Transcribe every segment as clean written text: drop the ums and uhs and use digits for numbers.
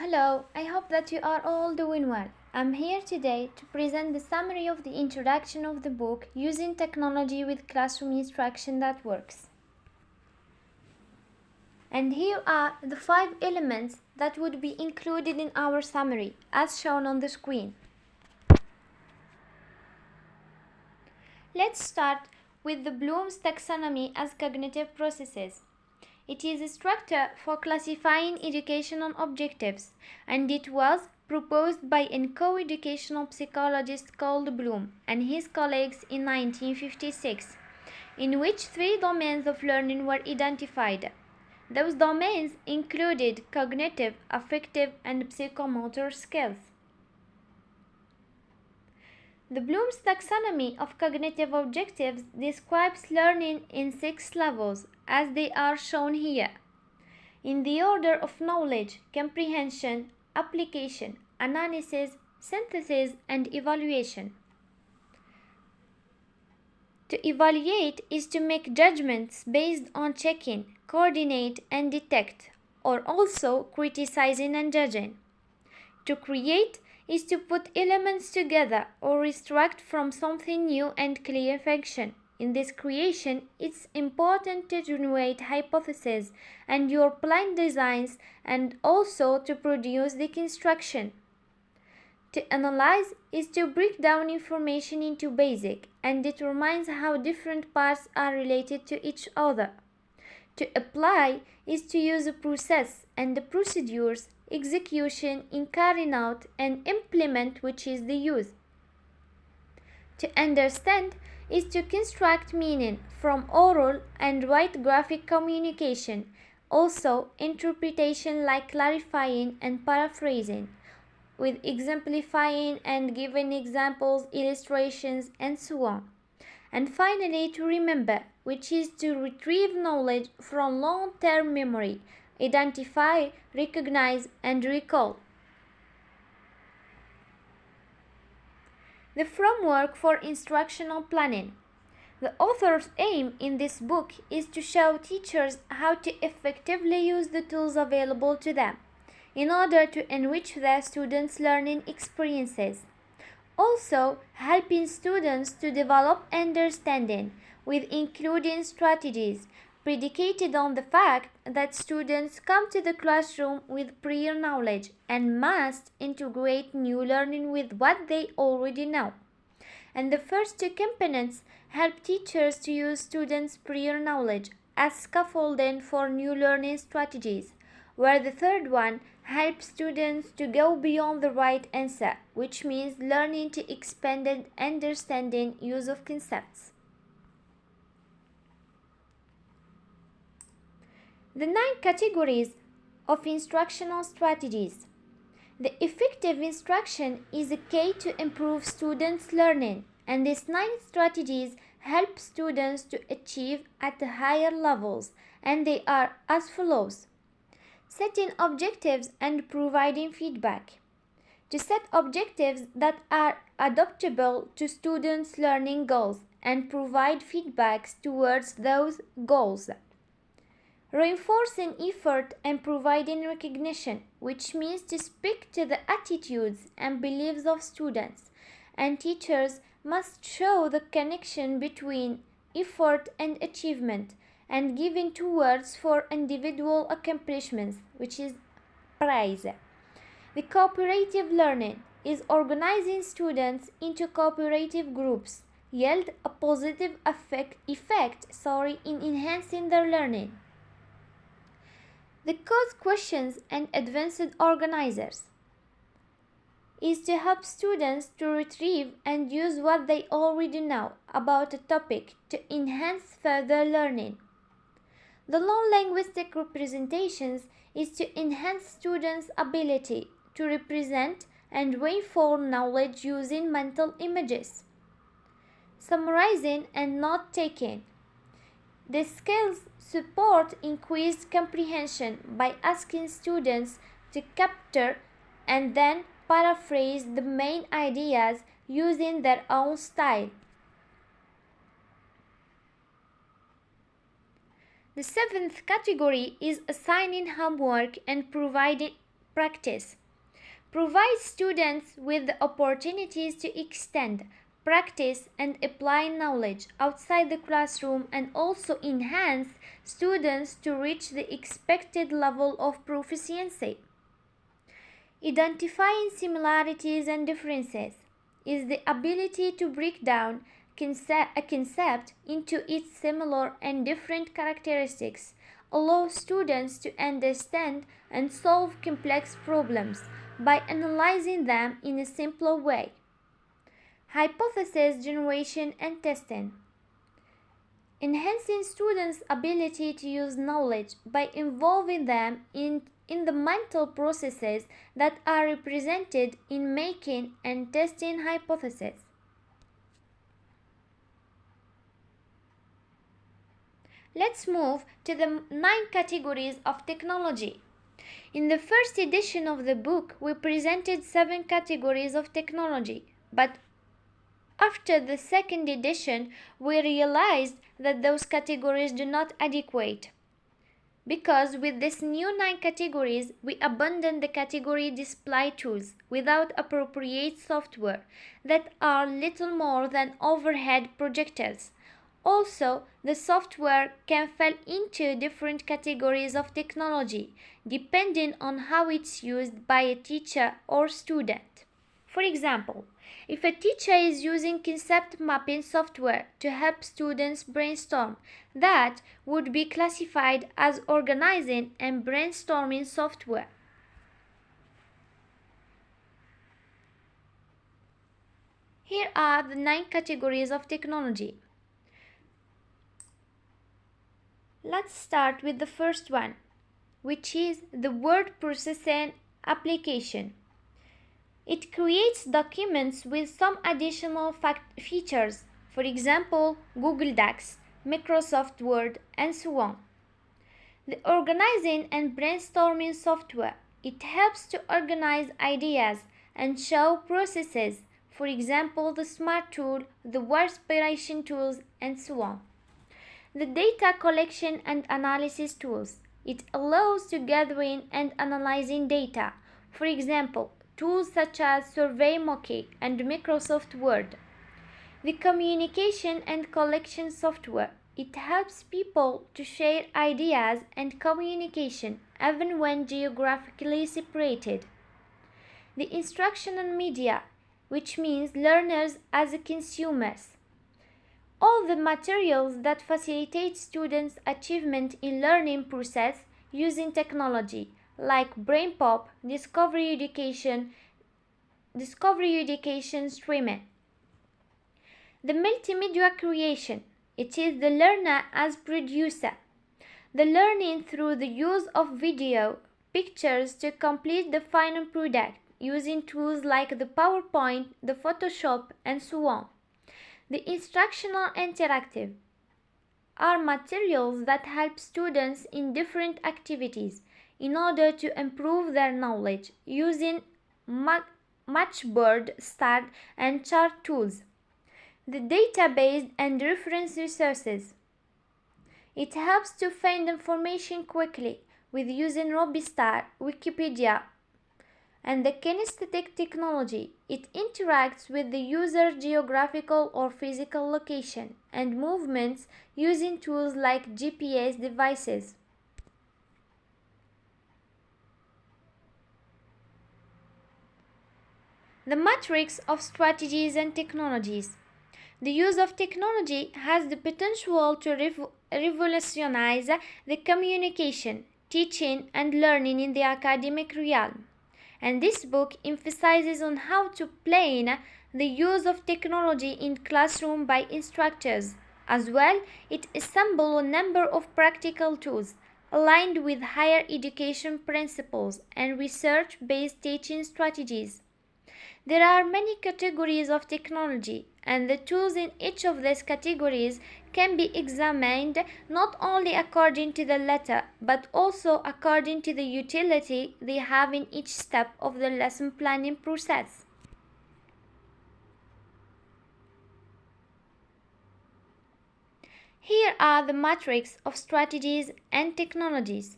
Hello, I hope that you are all doing well. I'm here today to present the summary of the introduction of the book Using Technology with Classroom Instruction That Works. And here are the 5 elements that would be included in our summary, as shown on the screen. Let's start with the Bloom's taxonomy as cognitive processes. It is a structure for classifying educational objectives, and it was proposed by a co-educational psychologist called Bloom and his colleagues in 1956, in which 3 domains of learning were identified. Those domains included cognitive, affective, and psychomotor skills. The Bloom's taxonomy of cognitive objectives describes learning in 6 levels, as they are shown here, in the order of knowledge, comprehension, application, analysis, synthesis, and evaluation. To evaluate is to make judgments based on checking, coordinate, and detect, or also criticizing and judging. To create is to put elements together or extract from something new and clear function. In this creation, it's important to generate hypotheses and your plan designs and also to produce the construction. To analyze is to break down information into basic and determines how different parts are related to each other. To apply is to use a process and the procedures, execution in carrying out and implement, which is the use. To understand is to construct meaning from oral and write graphic communication, also interpretation like clarifying and paraphrasing, with exemplifying and giving examples, illustrations, and so on. And finally, to remember, which is to retrieve knowledge from long-term memory, identify, recognize, and recall. The framework for instructional planning. The author's aim in this book is to show teachers how to effectively use the tools available to them in order to enrich their students' learning experiences. Also, helping students to develop understanding with including strategies predicated on the fact that students come to the classroom with prior knowledge and must integrate new learning with what they already know. And the first 2 components help teachers to use students' prior knowledge as scaffolding for new learning strategies, where the third one helps students to go beyond the right answer, which means learning to expanded understanding use of concepts. The 9 categories of instructional strategies. The effective instruction is a key to improve students' learning, and these 9 strategies help students to achieve at higher levels, and they are as follows. Setting objectives and providing feedback. To set objectives that are adaptable to students' learning goals and provide feedbacks towards those goals. Reinforcing effort and providing recognition, which means to speak to the attitudes and beliefs of students, and teachers must show the connection between effort and achievement, and giving towards for individual accomplishments, which is praise. The cooperative learning is organizing students into cooperative groups, yield a positive effect in enhancing their learning. The cause questions and advanced organizers is to help students to retrieve and use what they already know about a topic to enhance further learning. The non-linguistic representations is to enhance students' ability to represent and reinforce knowledge using mental images. Summarizing and note-taking. The skills support increased comprehension by asking students to capture and then paraphrase the main ideas using their own style. The 7th category is assigning homework and providing practice. Provide students with the opportunities to extend, practice, and apply knowledge outside the classroom, and also enhance students to reach the expected level of proficiency. Identifying similarities and differences is the ability to break down a concept into its similar and different characteristics, allow students to understand and solve complex problems by analyzing them in a simpler way. Hypothesis generation and testing. Enhancing students' ability to use knowledge by involving them in the mental processes that are represented in making and testing hypotheses. Let's move to the 9 categories of technology. In the first edition of the book, we presented 7 categories of technology, but after the second edition, we realized that those categories do not adequate. Because with these new 9 categories, we abandoned the category display tools without appropriate software that are little more than overhead projectors. Also, the software can fall into different categories of technology depending on how it's used by a teacher or student. For example, if a teacher is using concept mapping software to help students brainstorm, that would be classified as organizing and brainstorming software. Here are the 9 categories of technology. Let's start with the first one, which is the word processing application. It creates documents with some additional features, for example, Google Docs, Microsoft Word, and so on. The organizing and brainstorming software. It helps to organize ideas and show processes, for example, the Smart Tool, the Wordspiration tools, and so on. The data collection and analysis tools. It allows to gathering and analyzing data, for example, tools such as SurveyMonkey and Microsoft Word. The communication and collection software. It helps people to share ideas and communication even when geographically separated. The instructional media, which means learners as consumers. All the materials that facilitate students' achievement in learning process using technology, like BrainPop, Discovery Education Streaming. The multimedia creation. It is the learner as producer. The learning through the use of video, pictures to complete the final product using tools like the PowerPoint, the Photoshop, and so on. The instructional interactive are materials that help students in different activities in order to improve their knowledge using Matchboard, STAR, and chart tools. The database and reference resources. It helps to find information quickly with using Robistar, Wikipedia, and the kinesthetic technology. It interacts with the user's geographical or physical location and movements using tools like GPS devices. The matrix of strategies and technologies. The use of technology has the potential to revolutionize the communication, teaching, and learning in the academic realm. And this book emphasizes on how to plan the use of technology in classroom by instructors. As well, it assembles a number of practical tools aligned with higher education principles and research-based teaching strategies. There are many categories of technology, and the tools in each of these categories can be examined not only according to the letter, but also according to the utility they have in each step of the lesson planning process. Here are the matrix of strategies and technologies.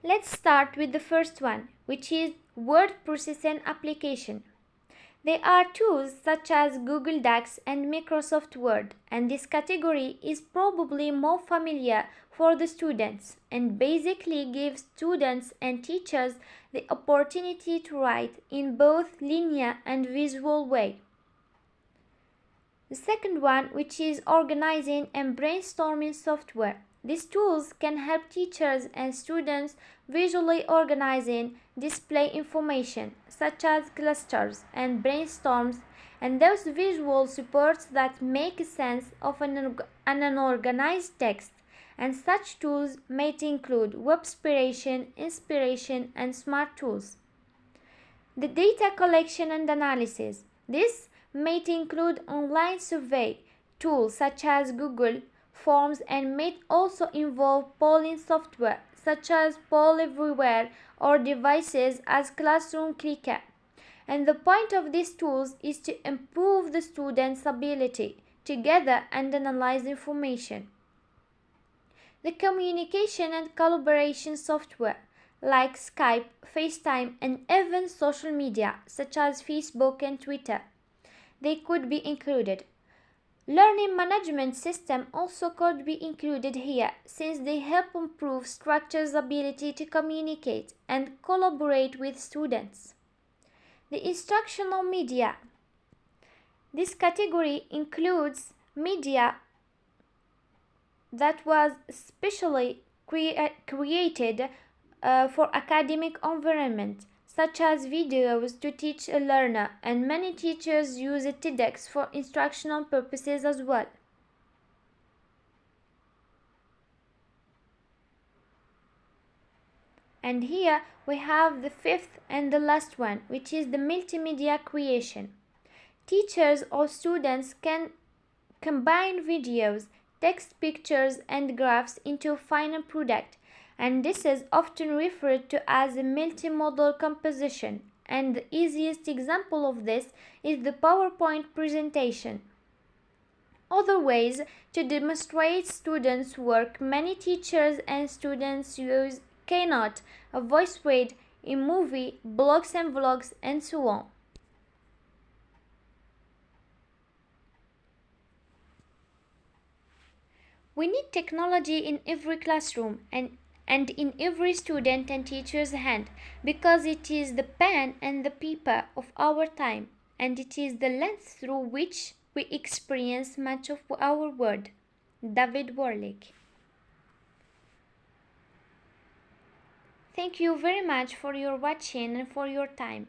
Let's start with the first one, which is word processing application. They are tools such as Google Docs and Microsoft Word, and this category is probably more familiar for the students and basically gives students and teachers the opportunity to write in both linear and visual way. The second one, which is organizing and brainstorming software. These tools can help teachers and students visually organizing, display information, such as clusters and brainstorms, and those visual supports that make sense of an organized text. And such tools may include Webspiration, Inspiration, and Smart Tools. The data collection and analysis. This may include online survey tools such as Google Forms and may also involve polling software such as Poll Everywhere or devices as Classroom Clicker. And the point of these tools is to improve the students' ability to gather and analyze information. The communication and collaboration software like Skype, FaceTime, and even social media such as Facebook and Twitter. They could be included. Learning management system also could be included here since they help improve structures' ability to communicate and collaborate with students. The instructional media. This category includes media that was specially created for academic environment, such as videos to teach a learner, and many teachers use TEDx for instructional purposes as well. And here we have the fifth and the last one, which is the multimedia creation. Teachers or students can combine videos, text, pictures, and graphs into a final product, and this is often referred to as a multimodal composition. And the easiest example of this is the PowerPoint presentation. Other ways to demonstrate students' work many teachers and students use Keynote, a VoiceThread, eMovie, blogs and vlogs, and so on. We need technology in every classroom and in every student and teacher's hand because it is the pen and the paper of our time and it is the lens through which we experience much of our world. David Warlick. Thank you very much for your watching and for your time.